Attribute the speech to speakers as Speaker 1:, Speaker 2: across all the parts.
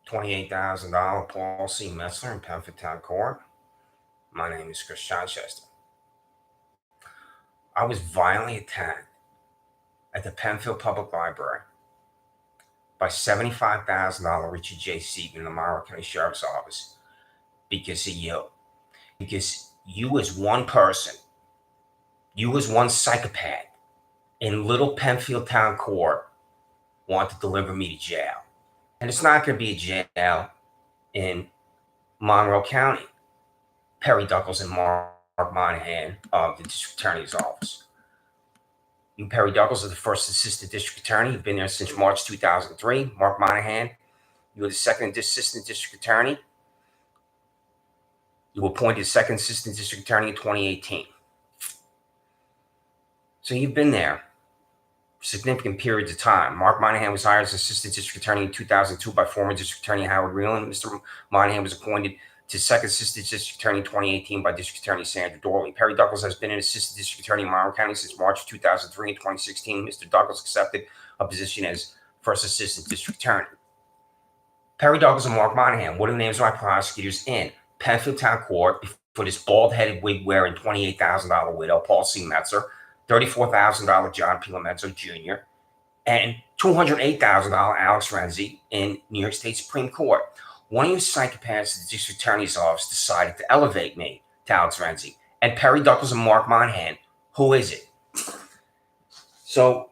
Speaker 1: $28,000 Paul C. Metzler in Penfield Town Court. My name is Chris Chichester. I was violently attacked at the Penfield Public Library by $75,000 Richard J. Seaton in the Monroe County Sheriff's Office because of you. Because you as one person, you as one psychopath in little Penfield Town Court want to deliver me to jail. And it's not going to be a jail in Monroe County. Perry Duckles and Mark Monahan of the District Attorney's Office. You, Perry Duckles, are the first Assistant District Attorney. You've been there since March 2003. Mark Monahan, you were the second Assistant District Attorney. You were appointed second Assistant District Attorney in 2018. So you've been there for significant periods of time. Mark Monahan was hired as Assistant District Attorney in 2002 by former District Attorney Howard Reeland. Mr. Monahan was appointed to second Assistant District Attorney in 2018 by District Attorney Sandra Dorley. Perry Duckles has been an Assistant District Attorney in Monroe County since March 2003 and 2016. Mr. Duckles accepted a position as First Assistant District Attorney. Perry Duckles and Mark Monahan, what are the names of my prosecutors in Penfield Town Court for this bald-headed, wig-wearing, $28,000 widow, Paul C. Metzler, $34,000 John P. Metzler Jr., and $208,000 Alex Renzi in New York State Supreme Court. One of you psychopaths at the District Attorney's Office decided to elevate me to Alex Renzi. And Perry Duckles and Mark Monahan, who is it? So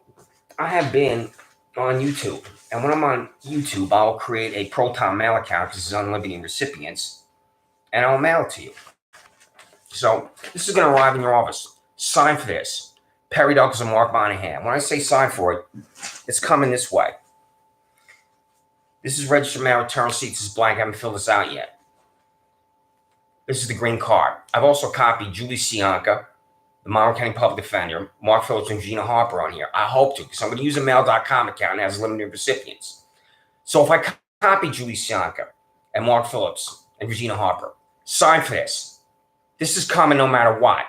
Speaker 1: I have been on YouTube. And when I'm on YouTube, I'll create a Proton mail account because it's unlimited recipients. And I'll mail it to you. So this is going to arrive in your office. Sign for this. Perry Duckles and Mark Monahan. When I say sign for it, it's coming this way. This is registered mail return receipt. This is blank. I haven't filled this out yet. This is the green card. I've also copied Julie Sianka, the Monroe County Public Defender, Mark Phillips, and Regina Harper on here. I hope to, because I'm going to use a mail.com account and it has limited recipients. So if I copy Julie Sianka and Mark Phillips and Regina Harper, sign for this. This is coming no matter what.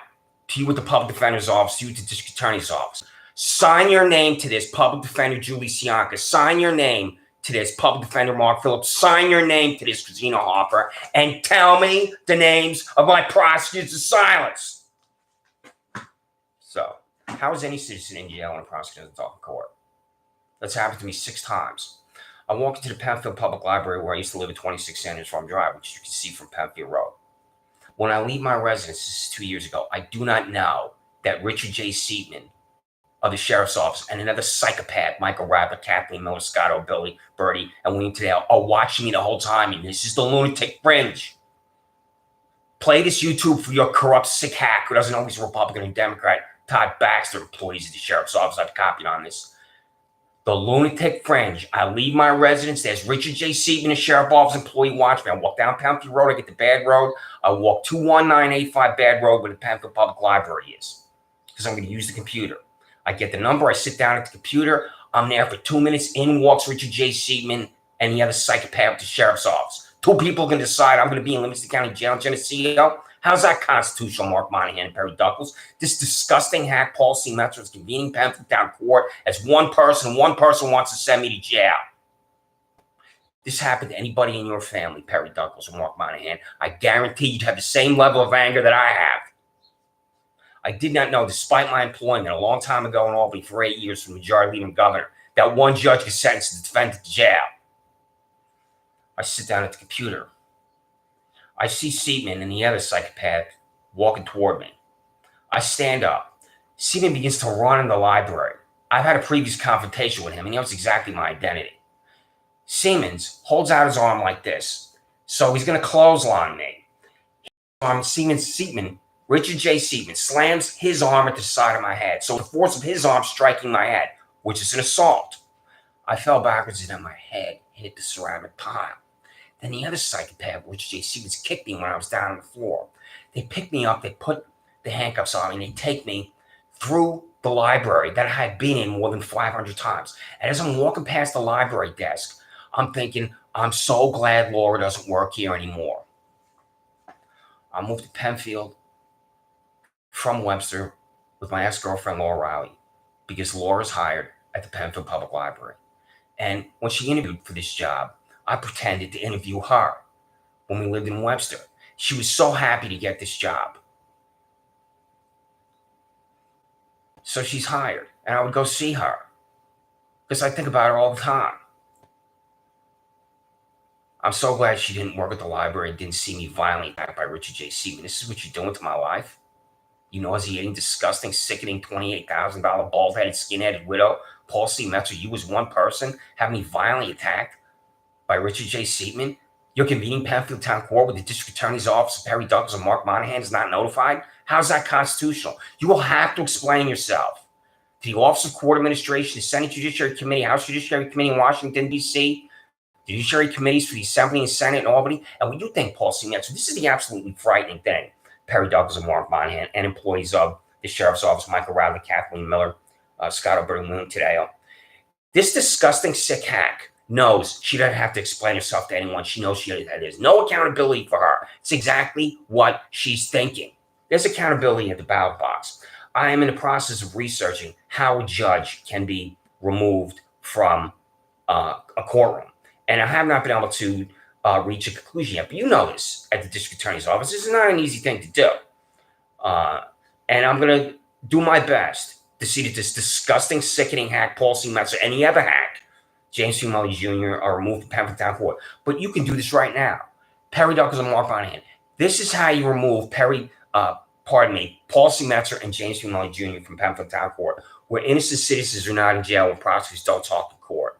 Speaker 1: To you at the Public Defender's Office, to you at the District Attorney's Office. Sign your name to this, Public Defender Julie Sianka. Sign your name to this, Public Defender Mark Phillips. Sign your name to this, Regina Harper, and tell me the names of my prosecutors of silence. So, how is any citizen in jail when a prosecutor is off in court? That's happened to me 6 times. I walked into the Penfield Public Library where I used to live at 26 Sanders Farm Drive, which you can see from Penfield Road. When I leave my residence, this is 2 years ago, I do not know that Richard J. Seaton of the Sheriff's Office and another psychopath, Michael Rabbit, Kathleen Miller, Scotto, Billy, Birdie, and William Tadale, are watching me the whole time, and this is the lunatic fringe. Play this YouTube for your corrupt, sick hack who doesn't know he's a Republican and Democrat, Todd Baxter, employees of the Sheriff's Office. I've copied on this. The lunatic fringe. I leave my residence. There's Richard J. Seaton, a Sheriff's Office employee. Watch me. I walk down Penfield Road. I get to Bad Road. I walk 21985 Bad Road where the Penfield Public Library is because I'm going to use the computer. I get the number. I sit down at the computer. I'm there for 2 minutes. In walks Richard J. Seaton and the other psychopath at the Sheriff's Office. 2 people can decide I'm going to be in Livingston County Jail in Geneseo. How's that constitutional, Mark Monahan and Perry Duckles? This disgusting hack, Paul C. Metzler, is convening Penfield Town Court as one person. One person wants to send me to jail. This happened to anybody in your family, Perry Duckles and Mark Monahan. I guarantee you'd have the same level of anger that I have. I did not know, despite my employment a long time ago in Albany for 8 years from Majority Leader governor, that one judge could sentence the defendant to jail. I sit down at the computer. I see Seaman and the other psychopath walking toward me. I stand up. Seaman begins to run in the library. I've had a previous confrontation with him, and he knows exactly my identity. Siemens holds out his arm like this, so he's going to clothesline me. Seaman, Richard J. Seaman, slams his arm at the side of my head, so the force of his arm striking my head, which is an assault. I fell backwards and then my head hit the ceramic tile. Then the other psychopath, Richard J. Seaman, kicked me when I was down on the floor. They pick me up, they put the handcuffs on me, and they take me through the library that I had been in more than 500 times. And as I'm walking past the library desk, I'm thinking, I'm so glad Laura doesn't work here anymore. I moved to Penfield from Webster with my ex-girlfriend, Laura Riley, because Laura's hired at the Penfield Public Library. And when she interviewed for this job, I pretended to interview her when we lived in Webster. She was so happy to get this job. So she's hired, and I would go see her because I think about her all the time. I'm so glad she didn't work at the library and didn't see me violently attacked by Richard J. Seaman. This is what you're doing to my life? You nauseating, disgusting, sickening, $28,000 bald-headed, skin-headed widow, Paul C. Metzler. You was one person having me violently attacked by Richard J. Seaman. You're convening Penfield Town Court with the District Attorney's Office of Perry Douglas and Mark Monahan is not notified? How's that constitutional? You will have to explain yourself to the Office of Court Administration, the Senate Judiciary Committee, House Judiciary Committee in Washington, D.C., the Judiciary Committees for the Assembly and Senate in Albany. And when you think, Paul C. Metzler, this is the absolutely frightening thing. Perry Douglas and Mark Monahan and employees of the Sheriff's Office, Michael Riley, Kathleen Miller, Scott O'Brien, Moon Tadeo. This disgusting sick hack knows she doesn't have to explain herself to anyone. She knows there's no accountability for her. It's exactly what she's thinking. There's accountability at the ballot box. I am in the process of researching how a judge can be removed from a courtroom. And I have not been able to reach a conclusion yet. But you know this at the District Attorney's Office. This is not an easy thing to do. And I'm going to do my best to see that this disgusting, sickening hack, Paul C. Metzler, any other hack, James P. Mully Jr., are removed from Penfield Town Court. But you can do this right now. Perry Douglas and Mark Monahan. This is how you remove Paul C. Metzler and James P. Mully Jr. from Penfield Town Court, where innocent citizens are not in jail and prosecutors don't talk to court.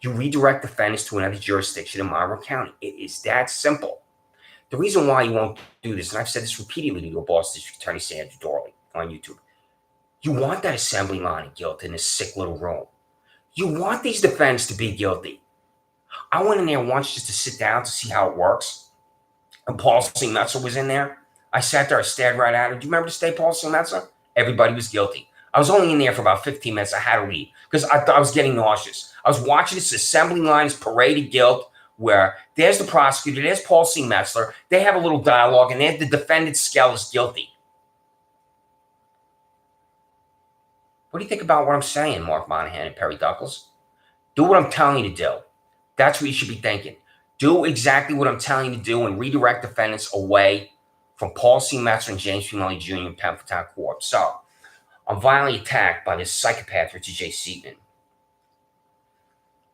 Speaker 1: You redirect defendants to another jurisdiction in Monroe County. It is that simple. The reason why you won't do this, and I've said this repeatedly to your boss, District Attorney Sandra Dorley, on YouTube, you want that assembly line of guilt in this sick little room. You want these defendants to be guilty. I went in there once just to sit down to see how it works, and Paul C. Metzler was in there. I sat there, I stared right at her. Do you remember the state, Paul C. Metzler? Everybody was guilty. I was only in there for about 15 minutes. I had to leave because I was getting nauseous. I was watching this assembly line, this parade of guilt, where there's the prosecutor, there's Paul C. Metzler. They have a little dialogue, and the defendant Skell is guilty. What do you think about what I'm saying, Mark Monahan and Perry Douglas? Do what I'm telling you to do. That's what you should be thinking. Do exactly what I'm telling you to do and redirect defendants away from Paul C. Metzler and James P. Mully Jr. in Penfield Town Court. So, I'm violently attacked by this psychopath, Richard J. Seaman.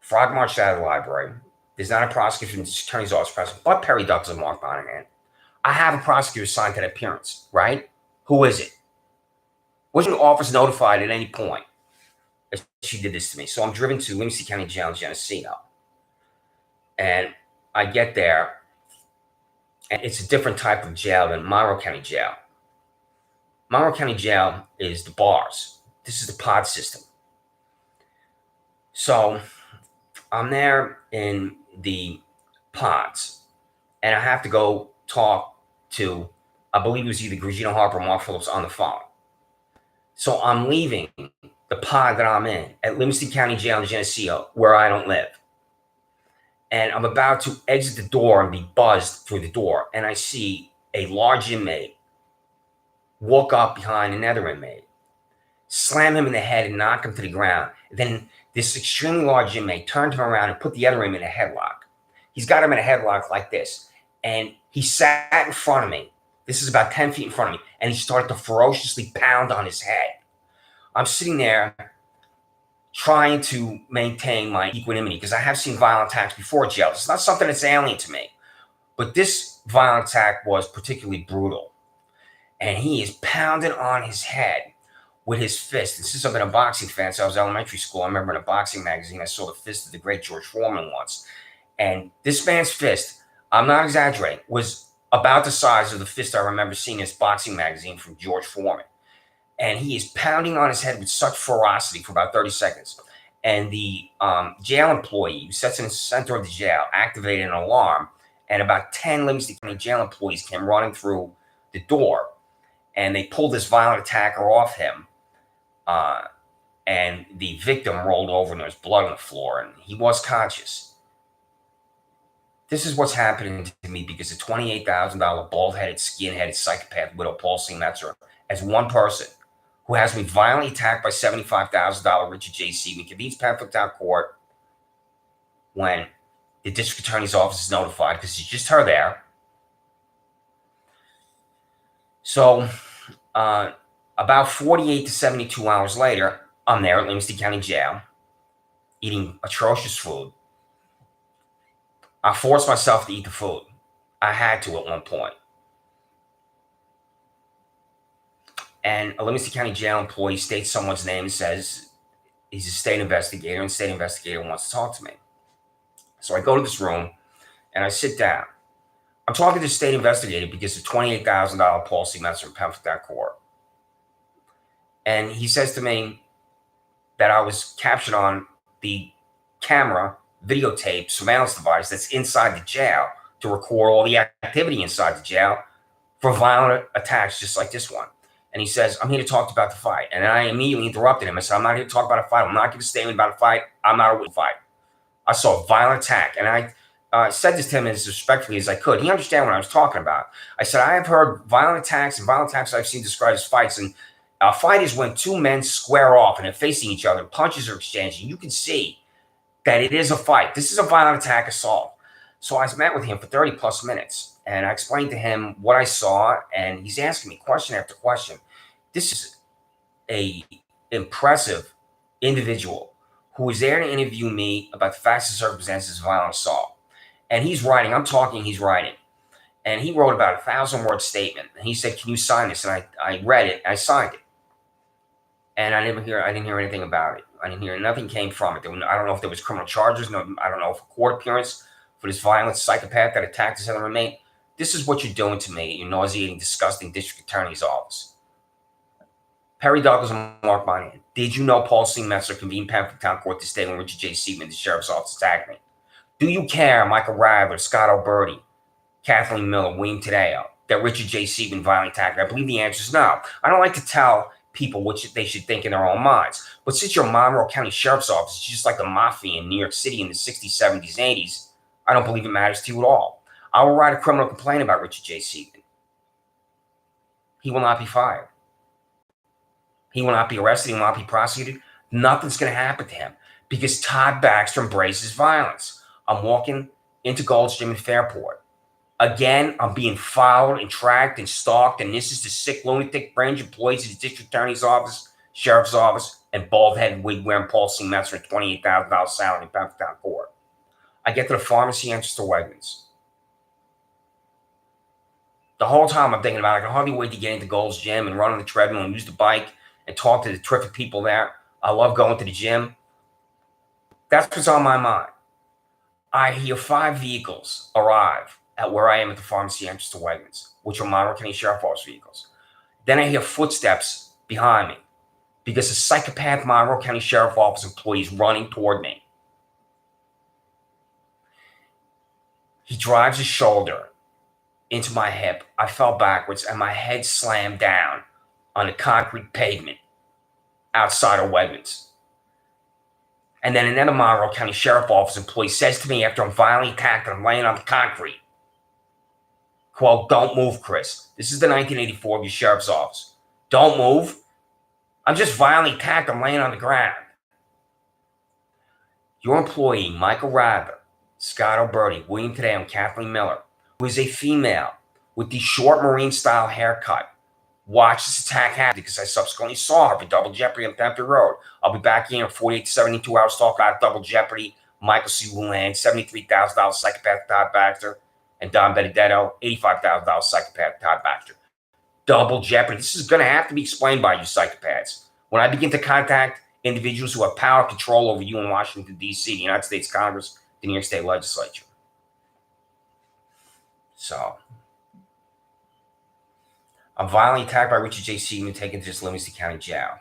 Speaker 1: Frog marched out of the library. There's not a prosecutor from the Attorney's Office present, but Perry Douglas and Mark Monahan. I have a prosecutor assigned to that appearance, right? Who is it? Wasn't the office notified at any point that she did this to me? So I'm driven to Livingston County Jail in Geneseo. And I get there, and it's a different type of jail than Monroe County Jail. Monroe County Jail is the bars. This is the pod system. So I'm there in the pods, and I have to go talk to, I believe it was either Regina Harper or Mark Phillips on the phone. So I'm leaving the pod that I'm in at Livingston County Jail in Geneseo, where I don't live. And I'm about to exit the door and be buzzed through the door, and I see a large inmate walk up behind another inmate, slam him in the head and knock him to the ground. Then this extremely large inmate turned him around and put the other inmate in a headlock. He's got him in a headlock like this. And he sat in front of me. This is about 10 feet in front of me. And he started to ferociously pound on his head. I'm sitting there trying to maintain my equanimity because I have seen violent attacks before jail. It's not something that's alien to me. But this violent attack was particularly brutal. And he is pounding on his head with his fist. And since I've been a boxing fan, so I was in elementary school, I remember in a boxing magazine, I saw the fist of the great George Foreman once. And this man's fist, I'm not exaggerating, was about the size of the fist I remember seeing in this boxing magazine from George Foreman. And he is pounding on his head with such ferocity for about 30 seconds. And the jail employee who sits in the center of the jail activated an alarm. And about 10 Livingston County Jail employees came running through the door. And they pulled this violent attacker off him. And the victim rolled over and there was blood on the floor. And he was conscious. This is what's happening to me because the $28,000 bald-headed, skin-headed psychopath widow, Paul C. Metzler, as one person who has me violently attacked by $75,000 Richard J. Seaman, convenes Penfield Town Court when The district attorney's office is notified because it's just her there. So about 48 to 72 hours later, I'm there at Livingston County Jail, eating atrocious food. I forced myself to eat the food. I had to at one point. And a Livingston County Jail employee states someone's name and says he's a state investigator, and the state investigator wants to talk to me. So I go to this room and I sit down. I'm talking to the state investigator because of $28,000 Paul C. Metzler in Penfield court. And he says to me that I was captured on the camera, videotape, surveillance device that's inside the jail to record all the activity inside the jail for violent attacks just like this one. And he says, I'm here to talk about the fight. And I immediately interrupted him. I said, I'm not here to talk about a fight. I'm not giving a statement about a fight. I'm not a fight. I saw a violent attack. And I said this to him as respectfully as I could. He understood what I was talking about. I said, I have heard violent attacks, and violent attacks I've seen described as fights. And a fight is when two men square off and they're facing each other, punches are exchanging. You can see that it is a fight. This is a violent attack assault. So I met with him for 30 plus minutes, and I explained to him what I saw, and he's asking me question after question. This is a impressive individual who was there to interview me about the facts and circumstances of violent assault. And he's writing, I'm talking, he's writing. And he wrote about a 1,000-word statement. And he said, can you sign this? And I read it, I signed it. And I didn't hear anything about it. Nothing came from it. I don't know if there was criminal charges. No, I don't know if a court appearance for this violent psychopath that attacked this other inmate. This is what you're doing to me, you nauseating, disgusting district attorney's office. Perry Douglas and Mark Monahan. Did you know Paul C. Metzler convened Penfield Town Court this day when Richard J. Seaman, the sheriff's office, attacked me? Do you care, Michael Radler, Scott Alberti, Kathleen Miller, William Tadeo, that Richard J. Seaman violently attacked me? I believe the answer is no. I don't like to tell people what they should think in their own minds. But since your Monroe County Sheriff's Office is just like the mafia in New York City in the 60s, 70s, 80s, I don't believe it matters to you at all. I will write a criminal complaint about Richard J. Seaman. He will not be fired. He will not be arrested. He will not be prosecuted. Nothing's going to happen to him because Todd Baxter embraces violence. I'm walking into Gold's Gym in Fairport. Again, I'm being followed and tracked and stalked, and this is the sick, lunatic, brained employees of the district attorney's office, sheriff's office, and bald-headed, wig-wearing Paul C. Metzler, $28,000 salary in Penfield Town Court. I get to the pharmacy entrance to Wegmans. The whole time I'm thinking about it, I can hardly wait to get into Gold's Gym and run on the treadmill and use the bike and talk to the terrific people there. I love going to the gym. That's what's on my mind. I hear 5 vehicles arrive at where I am at the pharmacy entrance to Wegmans, which are Monroe County Sheriff's Office vehicles. Then I hear footsteps behind me because a psychopath Monroe County Sheriff's Office employee is running toward me. He drives his shoulder into my hip. I fell backwards and my head slammed down on the concrete pavement outside of Wegmans. And then another Monroe County Sheriff's Office employee says to me after I'm violently attacked and I'm laying on the concrete, quote, don't move, Chris. This is the 1984 of your sheriff's office. Don't move. I'm just violently attacked. I'm laying on the ground. Your employee, Michael Radler, Scott Alberti, William Tadeo, and Kathleen Miller, who is a female with the short Marine-style haircut, watched this attack happen because I subsequently saw her for Double Jeopardy on Penfield Road. I'll be back here in 48 to 72 hours talking about Double Jeopardy, Michael C. Wuhan, $73,000 psychopath Todd Baxter, and Don Benedetto, $85,000 psychopath Todd Baxter. Double Jeopardy. This is going to have to be explained by you psychopaths. When I begin to contact individuals who have power control over you in Washington, D.C., the United States Congress, the New York State Legislature. So, I'm violently attacked by Richard J. Seaman, taken to this Livingston County Jail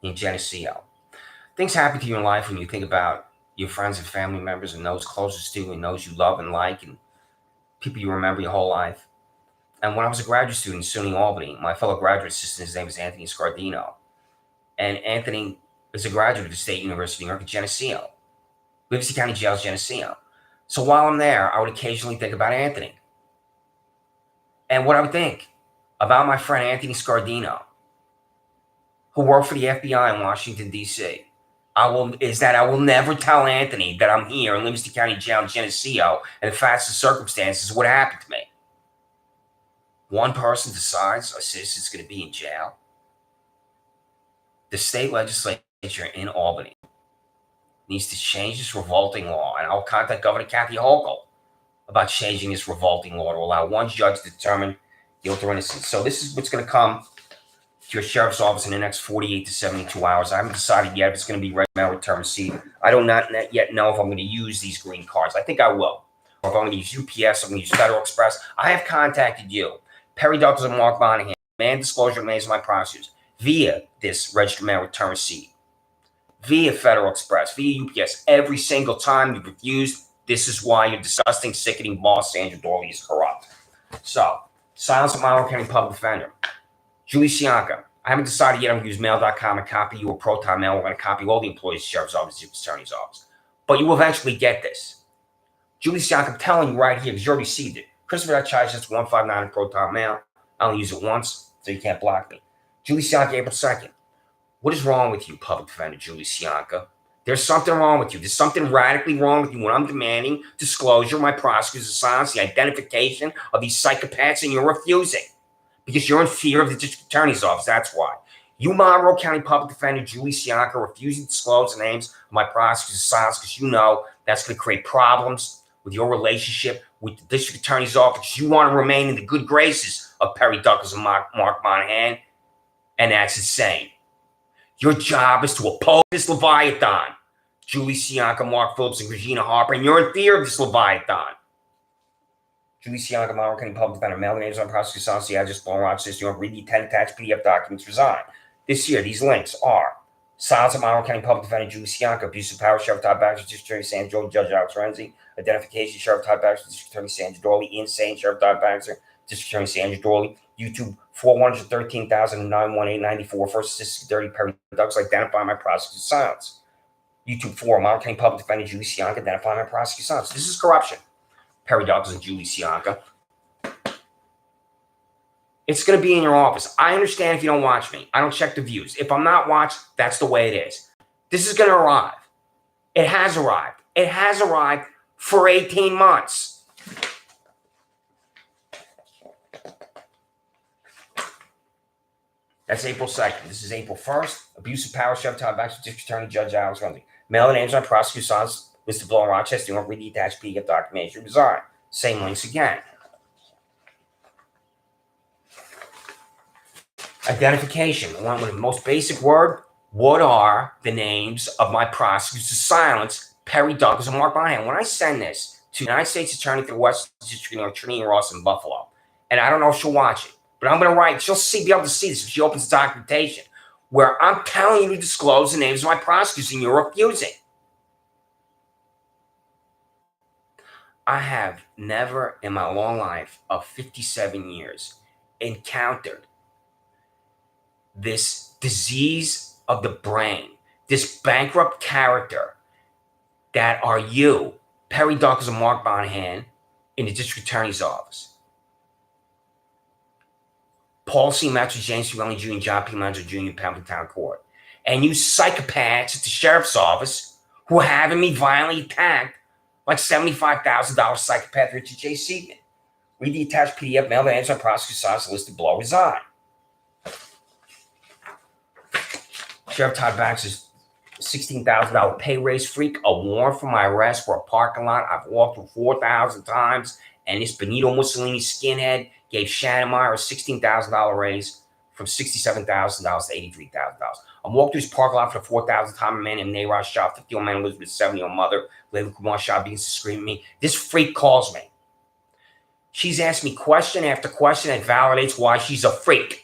Speaker 1: in Geneseo. Things happen to you in life when you think about your friends and family members and those closest to you and those you love and like and people you remember your whole life. And when I was a graduate student in SUNY Albany, my fellow graduate assistant, his name is Anthony Scardino. And Anthony is a graduate of the State University of New York at Geneseo. Livingston County Jail's Geneseo. So while I'm there, I would occasionally think about Anthony. And what I would think about my friend Anthony Scardino, who worked for the FBI in Washington, D.C., I will never tell Anthony that I'm here in Livingston County Jail in Geneseo, and the facts and circumstances of what happened to me. One person decides a citizen's going to be in jail. The state legislature in Albany needs to change this revolting law, and I'll contact Governor Kathy Hochul about changing this revolting law to allow one judge to determine guilt or innocence. So this is what's going to come to your sheriff's office in the next 48 to 72 hours. I haven't decided yet if it's going to be red mail return receipt. I do not yet know if I'm going to use these green cards. I think I will. Or if I'm going to use UPS, I'm going to use Federal Express. I have contacted you, Perry Douglas and Mark Monahan, man disclosure made to my prosecutors, via this registered mail return receipt, via Federal Express, via UPS. Every single time you've refused, this is why your disgusting, sickening boss, Sandra Dorley, is corrupt. So, silence of Monroe County Public Defender. Julie Sianka, I haven't decided yet. I'm going to use mail.com and copy you a Proton Mail. We're going to copy all the employees of the Sheriff's Office, the Attorney's Office. But you will eventually get this. Julie Sianka, I'm telling you right here, because you already received it. Christopher Chai, that's 159 in Proton Mail. I only use it once, so you can't block me. Julie Sianka, April 2nd. What is wrong with you, Public Defender Julie Sianka? There's something wrong with you. There's something radically wrong with you when I'm demanding disclosure of my prosecutor's silence, the identification of these psychopaths, and you're refusing. Because you're in fear of the district attorney's office. That's why. You, Monroe County Public Defender Julie Sianka, refusing to disclose the names of my prosecutor's silence because you know that's going to create problems with your relationship with the district attorney's office. You want to remain in the good graces of Perry Douglas and Mark Monahan, and that's insane. Your job is to oppose this Leviathan, Julie Sianka, Mark Phillips, and Regina Harper, and you're in fear of this Leviathan. Julie Sianka, Monroe County Public Defender, mail the names on prosecutor's silence, the address, Paula, Rochester, New York, read the 10 attached PDF documents, resign. This year, these links are silence of Monroe County Public Defender Julie Sianka, abuse of power, Sheriff Todd Baxter, District Attorney Sandra Dorley, Judge Alex Renzi, identification, Sheriff Todd Baxter, District Attorney Sandra Dorley, insane, Sheriff Todd Baxter, District Attorney Sandra Dorley, YouTube 413,91894, First Assistant Dirty Perry Douglas, identify my prosecutor's silence. YouTube 4, Monroe County Public Defender Julie Sianka, identify my prosecutor's silence. This is corruption. Perry Douglas and Julie Sianka. It's going to be in your office. I understand if you don't watch me. I don't check the views. If I'm not watched, that's the way it is. This is going to arrive. It has arrived. It has arrived for 18 months. That's April 2nd. This is April 1st. Abuse of power, Sheriff Todd Baxter, District Attorney Judge Alex Renzi. Mail the names on prosecutor's silence, listed below in Rochester. You won't read the attached PDF documentation. Resign. Same links again. Identification. One with the most basic word. What are the names of my prosecutors to silence Perry Douglas and Mark Monahan? When I send this to the United States Attorney for the West District, Trinity Ross in Buffalo, and I don't know if she'll watch it, but I'm going to write, she'll be able to see this if she opens the documentation, where I'm telling you to disclose the names of my prosecutors and you're refusing. I have never in my long life of 57 years encountered this disease of the brain, this bankrupt character that are you, Perry Douglas and Mark Monahan, in the district attorney's office. Paul C. Metzler, James C. Welling Jr., and John P. Metzler Jr. in Penfield Town Court. And you psychopaths at the sheriff's office who are having me violently attacked like $75,000 psychopath Richard J. Seaman. Read the attached PDF, mail the answer on prosecutor's silence listed below, resign. Sheriff Todd Baxter's $16,000 pay raise freak, a warrant for my arrest for a parking lot I've walked through 4,000 times, and this Benito Mussolini skinhead gave Shannon Meyer a $16,000 raise from $67,000 to $83,000. I'm walking through his parking lot for the 4,000th time. A man named Nayrod Shaw, 50-year-old man lives with his 70-year-old mother. Lady Kumar Shaw begins to scream at me. This freak calls me. She's asked me question after question that validates why she's a freak.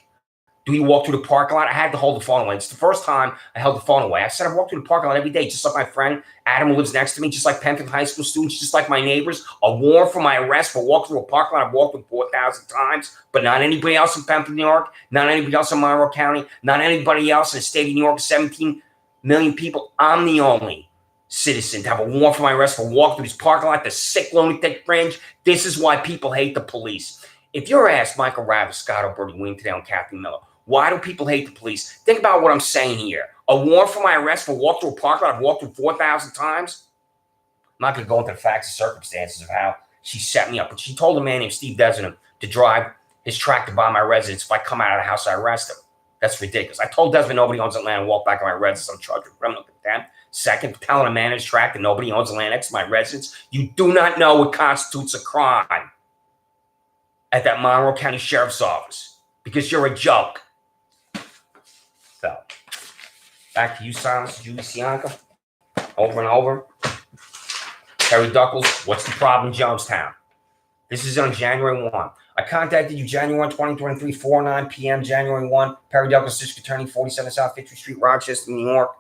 Speaker 1: Do you walk through the parking lot? I had to hold the phone away. It's the first time I held the phone away. I said I walk through the parking lot every day, just like my friend Adam who lives next to me, just like Penfield high school students, just like my neighbors. A warrant for my arrest for walking through a parking lot I've walked through 4,000 times, but not anybody else in Penfield, New York, not anybody else in Monroe County, not anybody else in the state of New York, 17 million people. I'm the only citizen to have a warrant for my arrest for walking through this parking lot, the sick lunatic fringe. This is why people hate the police. If you're asked Michael Ravis, Scott O'Bertie, William Tadell, and Kathy Miller, Why do people hate the police? Think about what I'm saying here. A warrant for my arrest for walk through a parking lot I've walked through 4,000 times? I'm not going to go into the facts and circumstances of how she set me up, but she told a man named Steve Desmond to drive his tractor by my residence. If I come out of the house, I arrest him. That's ridiculous. I told Desmond nobody owns that land and walk back to my residence. I'm charged with criminal contempt. Second, telling a man in his tractor nobody owns the land next to my residence. You do not know what constitutes a crime at that Monroe County Sheriff's Office because you're a joke. So, back to you, Silence, Julie Sianka. Over and over. Terry Duckles, what's the problem, Jonestown? This is on January 1. I contacted you January 1, 2023, 4:09 p.m., January 1. Perry Douglas, District Attorney, 47 South 50th Street, Rochester, New York,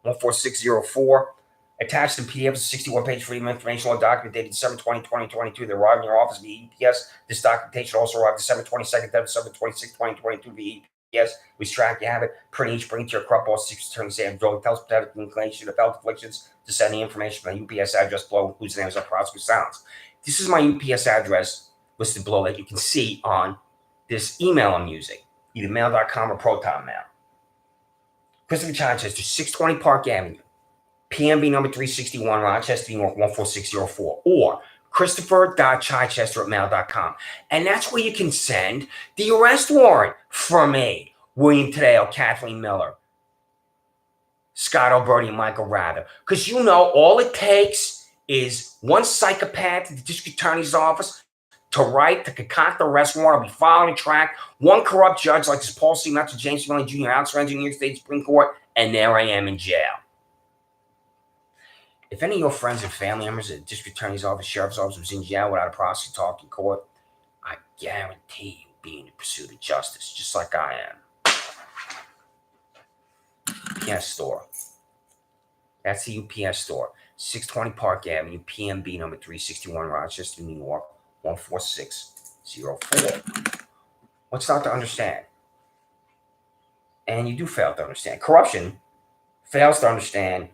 Speaker 1: 14604. Attached to PDF is a 61-page Freedom of Information Law document dated December 20, 2022. They arrived in your office via EPS. This documentation also arrived December 22nd, December 26, 2022 via EPS. We track you have it. Print each, bring it to your corrupt boss, Secret Attorney, say, drug, tell us pathetic inclination of health afflictions to send the information from the UPS address below, whose name is our prosecutor Silence. This is my UPS address listed below that you can see on this email I'm using, either mail.com or Proton Mail. Christopher Chichester, 620 Park Avenue, PMB number 361, Rochester, New York, 14604, or Christopher.Chichester@mail.com. And that's where you can send the arrest warrant for me, William Tadeo, Kathleen Miller, Scott Alberti, and Michael Rather. Because you know, all it takes is one psychopath at the district attorney's office to concoct the arrest warrant. I'll be following track. One corrupt judge like this Paul C. Metzler, James Milling Jr. outside the New York State Supreme Court, and there I am in jail. If any of your friends and family members at the district attorney's office, sheriff's office was in jail without a prosecutor talking court, I guarantee you'll be in the pursuit of justice, just like I am. UPS store. That's the UPS store. 620 Park Avenue, PMB number 361, Rochester, New York, 14604. What's not to understand? And you do fail to understand. Corruption fails to understand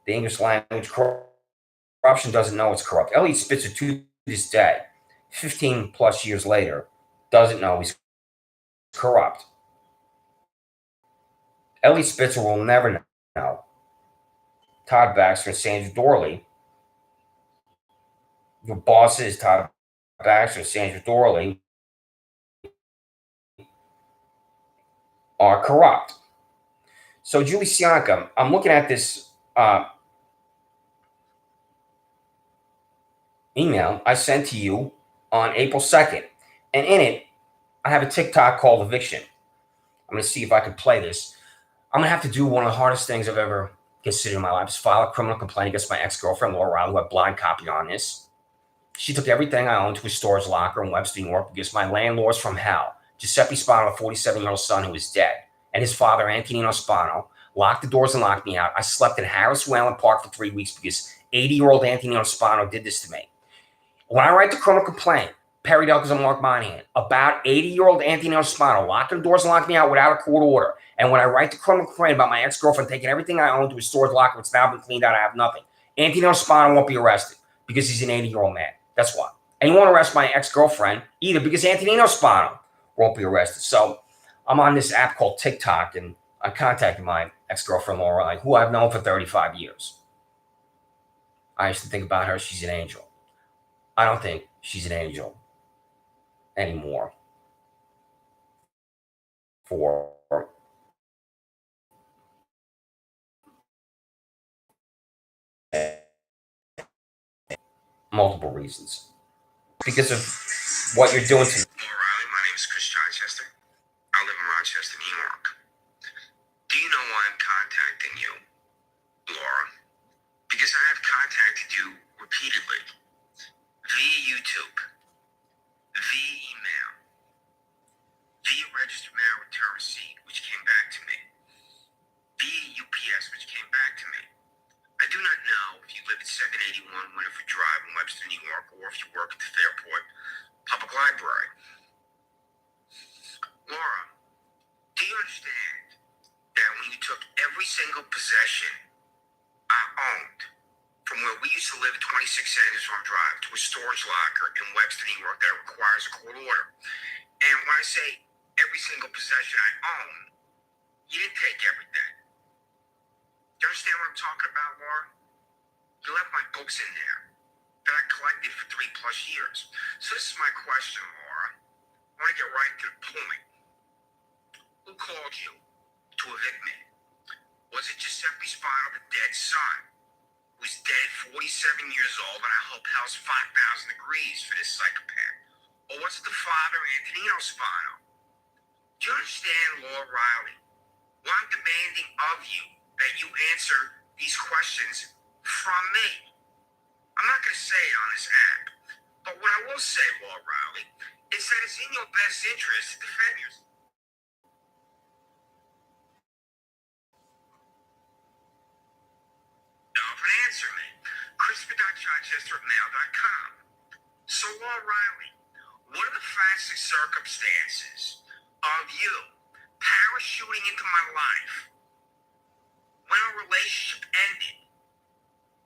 Speaker 1: the English language. Corruption doesn't know it's corrupt. Elliot Spitzer, to this day, 15 plus years later, doesn't know he's corrupt. Elliot Spitzer will never know. Todd Baxter and Sandra Dorley, your bosses, Todd Baxter and Sandra Dorley, are corrupt. So, Julie Sianka, I'm looking at this email I sent to you on April 2nd. And in it, I have a TikTok called Eviction. I'm going to see if I can play this. I'm going to have to do one of the hardest things I've ever considered in my life, is file a criminal complaint against my ex-girlfriend, Laura Riley, who had blind copy on this. She took everything I owned to a storage locker in Webster, New York, because my landlords from hell, Giuseppe Spano, a 47-year-old son who was dead, and his father, Antonino Spano, locked the doors and locked me out. I slept in Harris Whalen Park for 3 weeks because 80-year-old Antonino Spano did this to me. When I write the criminal complaint, Perry Douglas and Mark Monahan, about 80-year-old Antonino Spano locked the doors and locked me out without a court order. And when I write the criminal complaint about my ex-girlfriend taking everything I own to a storage locker, it's now been cleaned out, I have nothing. Antonino Spano won't be arrested because he's an 80-year-old man. That's why. And you won't arrest my ex-girlfriend either because Antonino Spano won't be arrested. So I'm on this app called TikTok, and I contacted my ex-girlfriend, Laura Riley, who I've known for 35 years. I used to think about her. She's an angel. I don't think she's an angel anymore for multiple reasons. Because of what you're doing to me.
Speaker 2: Laura Riley, my name is Chris Chichester. I live in Rochester, New York. Do you know why I'm contacting you, Laura? Because I have contacted you repeatedly via YouTube, via email, via registered mail return receipt, which came back to me, via UPS, which came back to me. I do not know if you live at 781 Winifred Drive in Webster, New York, or if you work at the Fairport Public Library. Laura, do you understand that when you took every single possession I owned from where we used to live at 26 Sanders Farm Drive to a storage locker in Webster, New York that requires a court order? And when I say every single possession I own. You didn't take everything. Do you understand what I'm talking about, Laura? You left my books in there that I collected for 3+ years. So this is my question, Laura. I want to get right to the point. Who called you to evict me? Was it Giuseppe Spano, the dead son, who's dead 47 years old, and I hope hell's 5,000 degrees for this psychopath? Or was it the father, Antonino Spano? Do you understand, Laura Riley? Well, I'm demanding of you that you answer these questions from me. I'm not going to say it on this app, but what I will say, Laura Riley, is that it's in your best interest to defend yourself. And answer me. Christopher.Chichester@mail.com. So, Laura Riley, what are the facts and circumstances of you parachuting into my life when our relationship ended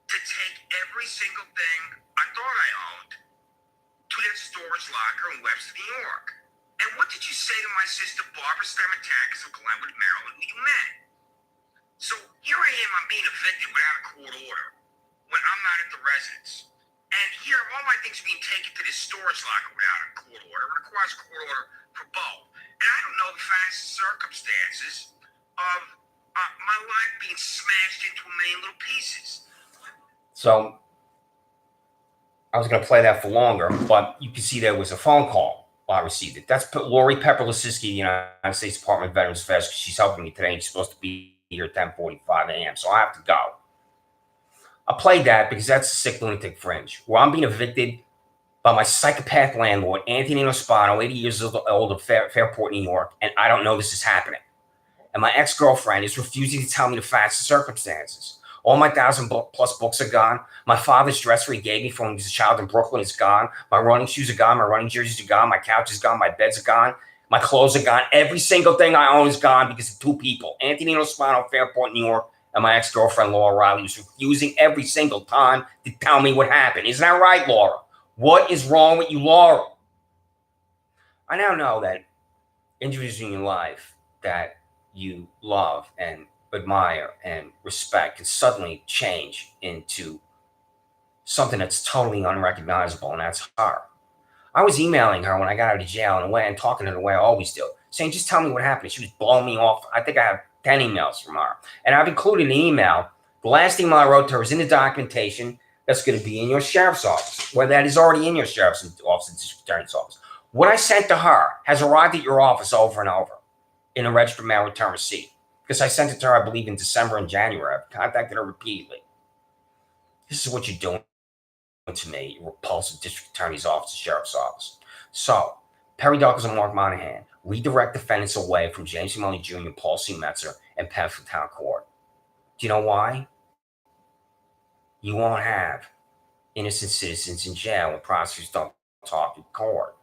Speaker 2: to take every single thing I thought I owned to that storage locker in Webster, New York? And what did you say to my sister Barbara Stamatakis of Glenwood, Maryland, who you met? So here I am, I'm being evicted without a court order when I'm not at the residence. And here, all my things are being taken to this storage locker without a court order. It requires a court order for both. And I don't know the facts and circumstances of my life being smashed into a million little pieces.
Speaker 1: So I was going to play that for longer, but you can see there was a phone call while I received it. That's Lori Pepper Lisiski, the United States Department of Veterans Affairs. She's helping me today, and she's supposed to be here at 10:45 a.m., so I have to go. I played that because that's a sick lunatic fringe, where I'm being evicted by my psychopath landlord, Antonino Spano, 80 years old of Fairport, New York, and I don't know this is happening. And my ex-girlfriend is refusing to tell me the facts and circumstances. All my 1,000+ books are gone. My father's dresser he gave me from when he was a child in Brooklyn is gone. My running shoes are gone. My running jerseys are gone. My couch is gone. My beds are gone. My clothes are gone. Every single thing I own is gone because of two people, Antonino Spano, Fairport, New York, and my ex-girlfriend, Laura Riley, who's refusing every single time to tell me what happened. Isn't that right, Laura? What is wrong with you, Laura? I now know that individuals in your life that you love and admire and respect can suddenly change into something that's totally unrecognizable, and that's her. I was emailing her when I got out of jail and talking to her the way I always do, saying, just tell me what happened. She was blowing me off. I think I have 10 emails from her. And I've included an email. The last email I wrote to her is in the documentation that's going to be in your sheriff's office, where that is already in your sheriff's office and district attorney's office. What I sent to her has arrived at your office over and over in a registered mail return receipt. Because I sent it to her, I believe, in December and January. I've contacted her repeatedly. This is what you're doing to me, your repulsive district attorney's office, sheriff's office. So, Perry Douglas and Mark Monahan redirect defendants away from James C. Mully Jr., Paul C. Metzler, and Penfield Town Court. Do you know why? You won't have innocent citizens in jail when prosecutors don't talk in court.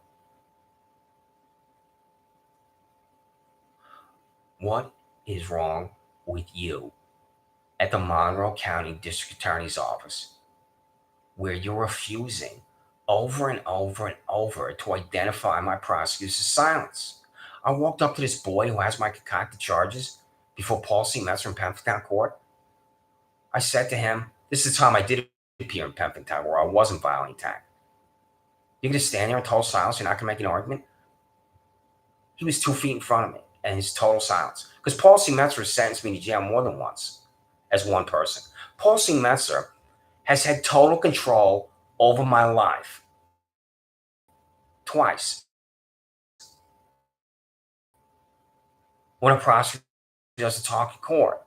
Speaker 1: What is wrong with you at the Monroe County District Attorney's Office, where you're refusing over and over and over to identify my prosecutor's silence? I walked up to this boy who has my concocted charges before Paul C. Metzler in Penfield Town Court. I said to him, this is the time I did appear in Penfield Town where I wasn't violating tact. You're going to stand there in total silence? You're not going to make an argument? He was 2 feet in front of me, and his total silence. Because Paul C. Metzler sentenced me to jail more than once as one person. Paul C. Metzler has had total control over my life twice. When a prosecutor doesn't talk in court.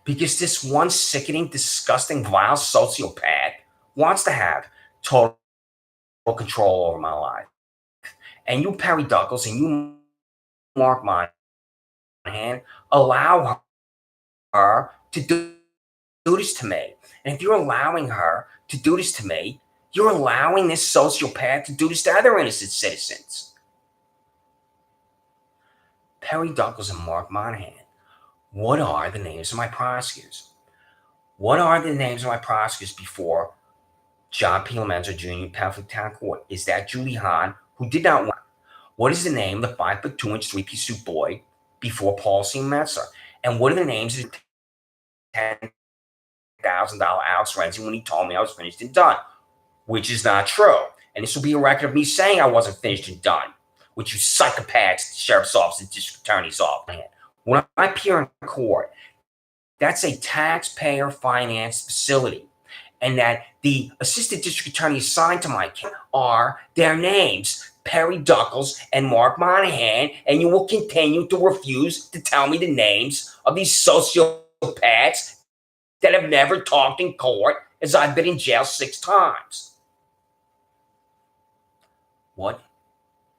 Speaker 1: Because this one sickening, disgusting, vile sociopath wants to have total control over my life. And you, Perry Douglas, and you, Mark Monahan, allow her to do this to me. And if you're allowing her to do this to me, you're allowing this sociopath to do this to other innocent citizens. Perry Douglas and Mark Monahan, what are the names of my prosecutors? What are the names of my prosecutors before John P. Lomenzo Jr. Penfield Town Court? Is that Julie Hahn, who did not want? What is the name of the 5'2" three-piece suit boy before Paula Metzler? And what are the names of the $10,000 Alex Renzi when he told me I was finished and done? Which is not true. And this will be a record of me saying I wasn't finished and done, which you psychopaths, the sheriff's office, and district attorney's office. When I appear in court, that's a taxpayer-financed facility, and that the assistant district attorney assigned to my case are their names, Perry Duckles and Mark Monahan, and you will continue to refuse to tell me the names of these sociopaths that have never talked in court, as I've been in jail 6 times. What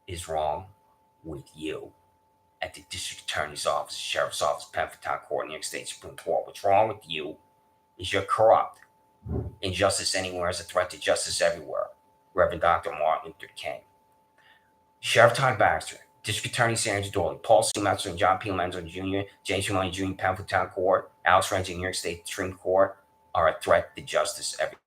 Speaker 1: is wrong with you at the district attorney's office, sheriff's office, Penfield Town Court, New York State Supreme Court? What's wrong with you is you're corrupt. Injustice anywhere is a threat to justice everywhere. Reverend Dr. Martin Luther King. Sheriff Todd Baxter, District Attorney Sandra Dooley, Paul C. Metzler and John P. Menzo Jr., James Money Jr., Penfield Town Court, Alex Renzi, New York State Supreme Court are a threat to justice everywhere.